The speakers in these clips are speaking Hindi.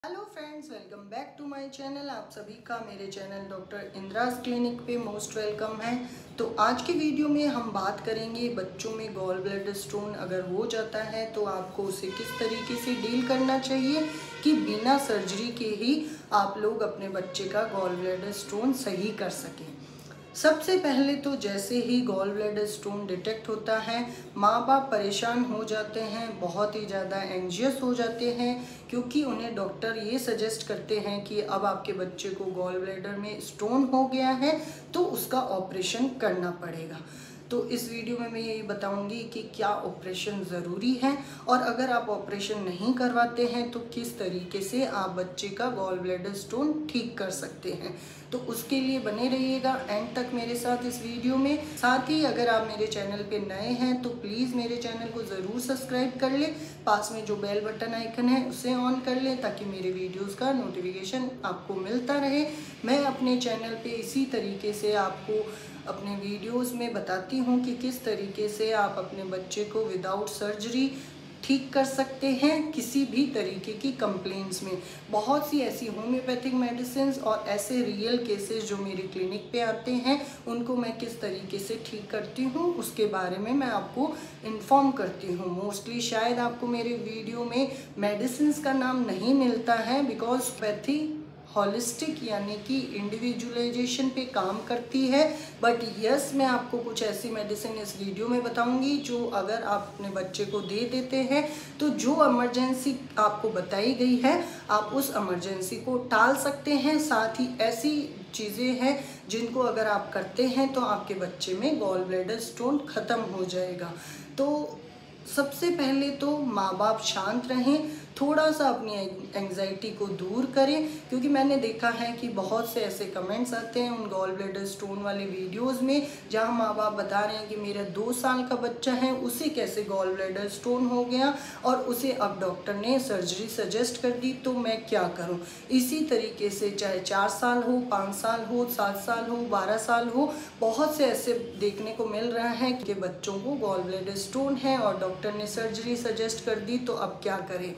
Hello friends, welcome back to my channel. आप सभी का मेरे चैनल डॉक्टर इंद्रास क्लिनिक पे मोस्ट वेलकम है। तो आज की वीडियो में हम बात करेंगे बच्चों में गॉल ब्लैडर स्टोन अगर हो जाता है तो आपको उसे किस तरीके से डील करना चाहिए कि बिना सर्जरी के ही आप लोग अपने बच्चे का गॉल ब्लैडर स्टोन सही कर सकें। सबसे पहले तो जैसे ही गॉल ब्लैडर स्टोन डिटेक्ट होता है, माँ बाप परेशान हो जाते हैं, बहुत ही ज़्यादा एंजियस हो जाते हैं, क्योंकि उन्हें डॉक्टर ये सजेस्ट करते हैं कि अब आपके बच्चे को गॉल ब्लैडर में स्टोन हो गया है तो उसका ऑपरेशन करना पड़ेगा। तो इस वीडियो में मैं यही बताऊंगी कि क्या ऑपरेशन ज़रूरी है और अगर आप ऑपरेशन नहीं करवाते हैं तो किस तरीके से आप बच्चे का गॉल ब्लैडर स्टोन ठीक कर सकते हैं। तो उसके लिए बने रहिएगा एंड तक मेरे साथ इस वीडियो में। साथ ही अगर आप मेरे चैनल पे नए हैं तो प्लीज़ मेरे चैनल को ज़रूर सब्सक्राइब कर लें, पास में जो बेल बटन आइकन है उसे ऑन कर लें ताकि मेरे वीडियोस का नोटिफिकेशन आपको मिलता रहे। मैं अपने चैनल पे इसी तरीके से आपको अपने वीडियोस में बताती हूँ कि किस तरीके से आप अपने बच्चे को विदाउट सर्जरी ठीक कर सकते हैं किसी भी तरीके की कंप्लेंट्स में। बहुत सी ऐसी होम्योपैथिक मेडिसिन और ऐसे रियल केसेस जो मेरे क्लिनिक पे आते हैं उनको मैं किस तरीके से ठीक करती हूँ उसके बारे में मैं आपको इन्फॉर्म करती हूँ। मोस्टली शायद आपको मेरे वीडियो में मेडिसिन का नाम नहीं मिलता है बिकॉज पैथी हॉलिस्टिक यानी कि इंडिविजुअलाइजेशन पे काम करती है। बट यस, मैं आपको कुछ ऐसी मेडिसिन इस वीडियो में बताऊंगी जो अगर आप अपने बच्चे को दे देते हैं तो जो इमरजेंसी आपको बताई गई है आप उस इमरजेंसी को टाल सकते हैं। साथ ही ऐसी चीज़ें हैं जिनको अगर आप करते हैं तो आपके बच्चे में गॉल ब्लैडर स्टोन ख़त्म हो जाएगा। तो सबसे पहले तो माँ बाप शांत रहें, थोड़ा सा अपनी एंग्जाइटी को दूर करें, क्योंकि मैंने देखा है कि बहुत से ऐसे कमेंट्स आते हैं उन गॉल ब्लैडर स्टोन वाले वीडियोस में जहां माँ बाप बता रहे हैं कि मेरा 2 साल का बच्चा है उसे कैसे गॉल ब्लैडर स्टोन हो गया और उसे अब डॉक्टर ने सर्जरी सजेस्ट कर दी तो मैं क्या करूं। इसी तरीके से चाहे 4 साल हो, 5 साल हो, 7 साल हो, 12 साल हो, बहुत से ऐसे देखने को मिल रहा है कि बच्चों को गॉल ब्लैडर स्टोन है और डॉक्टर ने सर्जरी सजेस्ट कर दी तो अब क्या करें।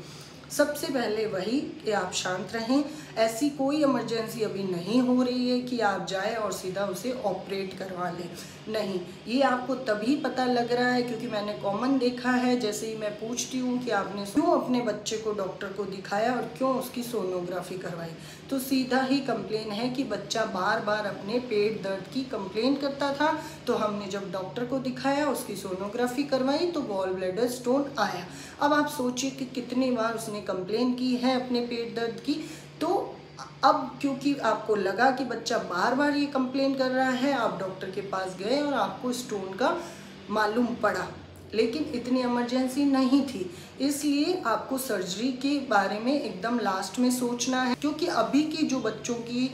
सबसे पहले वही कि आप शांत रहें। ऐसी कोई इमरजेंसी अभी नहीं हो रही है कि आप जाएं और सीधा उसे ऑपरेट करवा लें। नहीं, ये आपको तभी पता लग रहा है क्योंकि मैंने कॉमन देखा है, जैसे ही मैं पूछती हूँ कि आपने क्यों अपने बच्चे को डॉक्टर को दिखाया और क्यों उसकी सोनोग्राफी करवाई, तो सीधा ही कंप्लेन है कि बच्चा बार बार अपने पेट दर्द की कंप्लेन करता था, तो हमने जब डॉक्टर को दिखाया उसकी सोनोग्राफी करवाई तो गॉल ब्लैडर स्टोन आया। अब आप सोचिए कि कितनी बार उसने कंप्लेन की है अपने पेट दर्द की। तो अब क्योंकि आपको लगा कि बच्चा बार बार ये कंप्लेन कर रहा है, आप डॉक्टर के पास गए और आपको स्टोन का मालूम पड़ा, लेकिन इतनी इमरजेंसी नहीं थी, इसलिए आपको सर्जरी के बारे में एकदम लास्ट में सोचना है। क्योंकि अभी की जो बच्चों की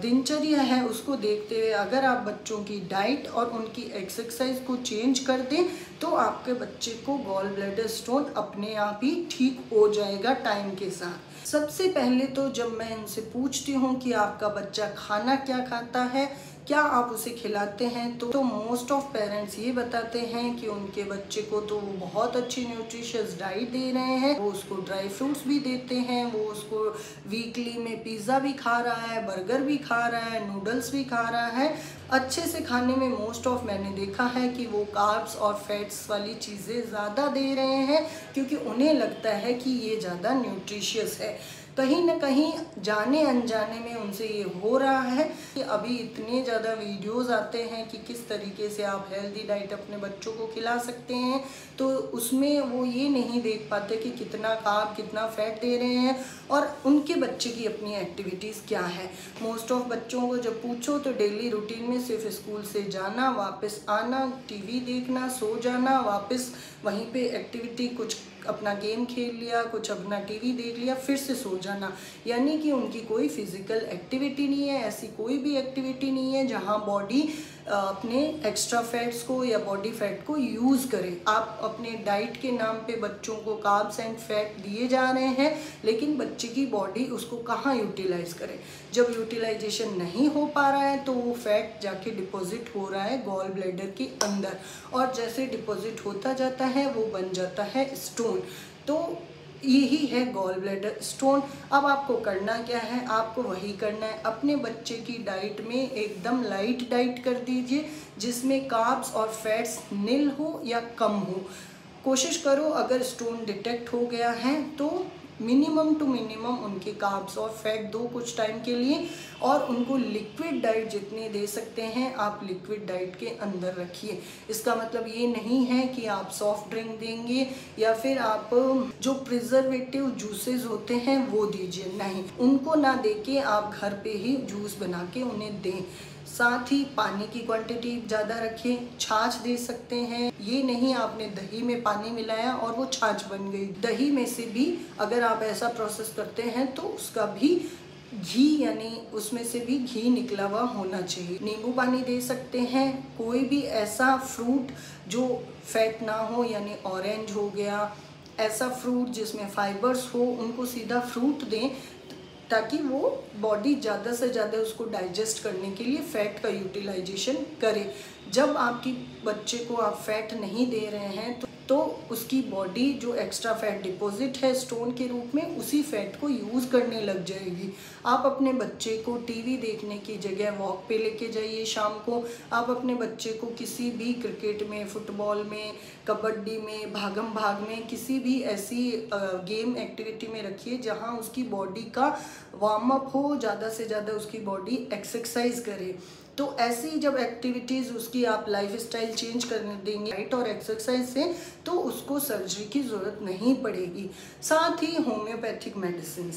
दिनचर्या है उसको देखते हुए अगर आप बच्चों की डाइट और उनकी एक्सरसाइज को चेंज कर दें तो आपके बच्चे को गॉल ब्लैडर स्टोन अपने आप ही ठीक हो जाएगा टाइम के साथ। सबसे पहले तो जब मैं इनसे पूछती हूँ कि आपका बच्चा खाना क्या खाता है, क्या आप उसे खिलाते हैं, तो मोस्ट ऑफ पेरेंट्स ये बताते हैं कि उनके बच्चे को तो वो बहुत अच्छी न्यूट्रिशियस डाइट दे रहे हैं, वो उसको ड्राई फ्रूट्स भी देते हैं, वो उसको वीकली में पिज़्ज़ा भी खा रहा है, बर्गर भी खा रहा है, नूडल्स भी खा रहा है। अच्छे से खाने में मोस्ट ऑफ मैंने देखा है कि वो कार्ब्स और फैट्स वाली चीज़ें ज़्यादा दे रहे हैं क्योंकि उन्हें लगता है कि ये ज़्यादा न्यूट्रिशियस है। कहीं ना कहीं जाने अनजाने में उनसे ये हो रहा है कि अभी इतने ज़्यादा वीडियोस आते हैं कि किस तरीके से आप हेल्दी डाइट अपने बच्चों को खिला सकते हैं, तो उसमें वो ये नहीं देख पाते कि कितना कार्ब कितना फैट दे रहे हैं और उनके बच्चे की अपनी एक्टिविटीज़ क्या है। मोस्ट ऑफ बच्चों को जब पूछो तो डेली रूटीन में सिर्फ स्कूल से जाना, वापस आना, टीवी देखना, सो जाना, वापस वहीं पे एक्टिविटी, कुछ अपना गेम खेल लिया, कुछ अपना टीवी देख लिया, फिर से सो जाना, यानी कि उनकी कोई फिजिकल एक्टिविटी नहीं है। ऐसी कोई भी एक्टिविटी नहीं है जहां बॉडी अपने एक्स्ट्रा फैट्स को या बॉडी फैट को यूज़ करे। आप अपने डाइट के नाम पे बच्चों को कार्ब्स एंड फैट दिए जा रहे हैं, लेकिन बच्चे की बॉडी उसको कहाँ यूटिलाइज करे। जब यूटिलाइजेशन नहीं हो पा रहा है तो वो फैट जाके डिपॉजिट हो रहा है गॉल ब्लैडर के अंदर, और जैसे डिपॉजिट होता जाता है वो बन जाता है स्टोन। तो यही है गॉल ब्लैडर स्टोन। अब आपको करना क्या है, आपको वही करना है, अपने बच्चे की डाइट में एकदम लाइट डाइट कर दीजिए जिसमें कार्ब्स और फैट्स निल हो या कम हो। कोशिश करो अगर स्टोन डिटेक्ट हो गया है तो मिनिमम टू मिनिमम उनके कार्ब्स और फैट दो कुछ टाइम के लिए, और उनको लिक्विड डाइट जितनी दे सकते हैं आप लिक्विड डाइट के अंदर रखिए। इसका मतलब ये नहीं है कि आप सॉफ्ट ड्रिंक देंगे या फिर आप जो प्रिजर्वेटिव जूसेस होते हैं वो दीजिए, नहीं, उनको ना देके आप घर पे ही जूस बना के उन्हें दें। साथ ही पानी की क्वांटिटी ज़्यादा रखें, छाछ दे सकते हैं, ये नहीं आपने दही में पानी मिलाया और वो छाछ बन गई। दही में से भी अगर आप ऐसा प्रोसेस करते हैं तो उसका भी घी यानी उसमें से भी घी निकला हुआ होना चाहिए। नींबू पानी दे सकते हैं, कोई भी ऐसा फ्रूट जो फैट ना हो यानी ऑरेंज हो गया, ऐसा फ्रूट जिसमें फाइबर्स हो उनको सीधा फ्रूट दें ताकि वो बॉडी ज़्यादा से ज़्यादा उसको डाइजेस्ट करने के लिए फ़ैट का यूटिलाइजेशन करे। जब आपकी बच्चे को आप फैट नहीं दे रहे हैं तो उसकी बॉडी जो एक्स्ट्रा फैट डिपॉजिट है स्टोन के रूप में उसी फैट को यूज़ करने लग जाएगी। आप अपने बच्चे को टीवी देखने की जगह वॉक पे लेके जाइए शाम को। आप अपने बच्चे को किसी भी क्रिकेट में, फुटबॉल में, कबड्डी में, भागम भाग में किसी भी ऐसी गेम एक्टिविटी में रखिए जहां उसकी बॉडी का वार्म अप हो, ज़्यादा से ज़्यादा उसकी बॉडी एक्सरसाइज करे। तो ऐसी जब एक्टिविटीज़ उसकी आप लाइफ स्टाइल चेंज करने देंगे डाइट और एक्सरसाइज से तो उसको सर्जरी की ज़रूरत नहीं पड़ेगी। साथ ही होम्योपैथिक मेडिसिन,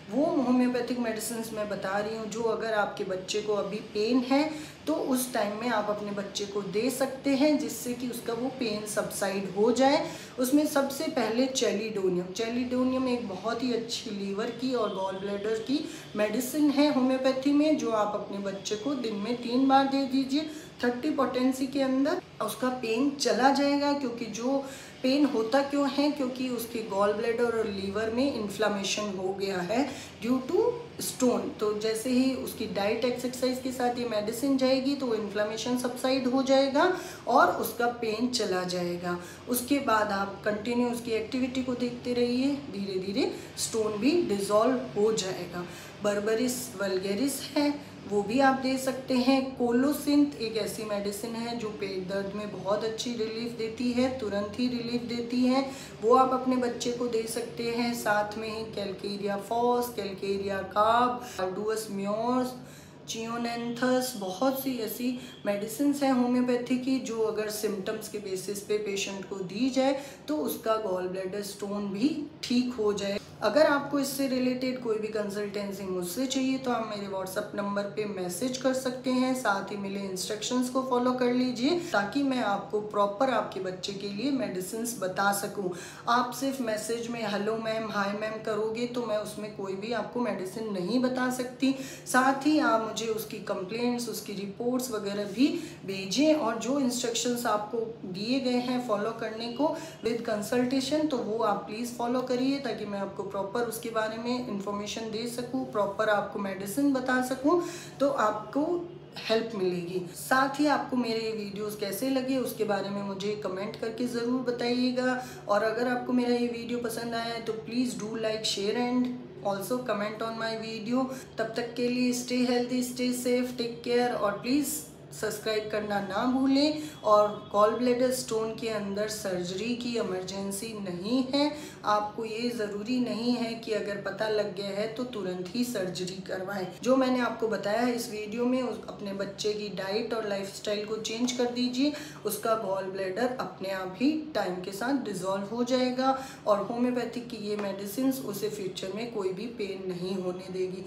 वो होम्योपैथिक मेडिसिन मैं बता रही हूँ जो अगर आपके बच्चे को अभी पेन है तो उस टाइम में आप अपने बच्चे को दे सकते हैं जिससे कि उसका वो पेन सबसाइड हो जाए। उसमें सबसे पहले चैलिडोनियम एक बहुत ही अच्छी लीवर की और गॉल ब्लैडर की मेडिसिन है होम्योपैथी में, जो आप अपने बच्चे को दिन में 3 बार दे दीजिए 30 पोटेंसी के अंदर, उसका पेन चला जाएगा। क्योंकि जो पेन होता क्यों है, क्योंकि उसके गॉल ब्लैडर और लीवर में इन्फ्लामेशन हो गया है ड्यू टू स्टोन। तो जैसे ही उसकी डाइट एक्सरसाइज के साथ ये मेडिसिन जाएगी तो इन्फ्लामेशन सबसाइड हो जाएगा और उसका पेन चला जाएगा। उसके बाद आप कंटिन्यू उसकी एक्टिविटी को देखते रहिए, धीरे धीरे स्टोन भी डिज़ोल्व हो जाएगा। बर्बरिस वल्गेरिस है वो भी आप दे सकते हैं। कोलोसिंथ एक ऐसी मेडिसिन है जो पेट दर्द में बहुत अच्छी रिलीफ देती है, तुरंत ही रिलीफ देती है, वो आप अपने बच्चे को दे सकते हैं। साथ में ही Calcarea FOSS, Calcarea carb, Cardus म्योर्स, चियोनेंथस, बहुत सी ऐसी मेडिसिन हैं होम्योपैथी की जो अगर सिम्टम्स के बेसिस पे पेशेंट को दी जाए तो उसका गॉल ब्लैडर स्टोन भी ठीक हो जाए। अगर आपको इससे रिलेटेड कोई भी कंसल्टेंसी मुझसे चाहिए तो आप मेरे व्हाट्सएप नंबर पे मैसेज कर सकते हैं। साथ ही मिले इंस्ट्रक्शंस को फॉलो कर लीजिए ताकि मैं आपको प्रॉपर आपके बच्चे के लिए मेडिसिन्स बता सकूं। आप सिर्फ मैसेज में हेलो मैम, हाय मैम करोगे तो मैं उसमें कोई भी आपको मेडिसिन नहीं बता सकती। साथ ही आप मुझे उसकी कंप्लेंट्स, उसकी रिपोर्ट्स वगैरह भी भेजें और जो इंस्ट्रक्शंस आपको दिए गए हैं फॉलो करने को विद कंसल्टेशन तो वो आप प्लीज़ फॉलो करिए ताकि मैं आपको प्रॉपर उसके बारे में इंफॉर्मेशन दे सकूं, प्रॉपर आपको मेडिसिन बता सकूं तो आपको हेल्प मिलेगी। साथ ही आपको मेरे ये वीडियोस कैसे लगे उसके बारे में मुझे कमेंट करके ज़रूर बताइएगा। और अगर आपको मेरा ये वीडियो पसंद आया है तो please do like, share and also comment on my video. तब तक के लिए stay healthy, stay safe, take care और प्लीज़ सब्सक्राइब करना ना भूलें। और गॉल ब्लैडर स्टोन के अंदर सर्जरी की इमरजेंसी नहीं है, आपको ये ज़रूरी नहीं है कि अगर पता लग गया है तो तुरंत ही सर्जरी करवाएं। जो मैंने आपको बताया है इस वीडियो में अपने बच्चे की डाइट और लाइफस्टाइल को चेंज कर दीजिए, उसका गॉल ब्लैडर अपने आप ही टाइम के साथ डिज़ोल्व हो जाएगा और होम्योपैथिक की ये मेडिसिन उसे फ्यूचर में कोई भी पेन नहीं होने देगी।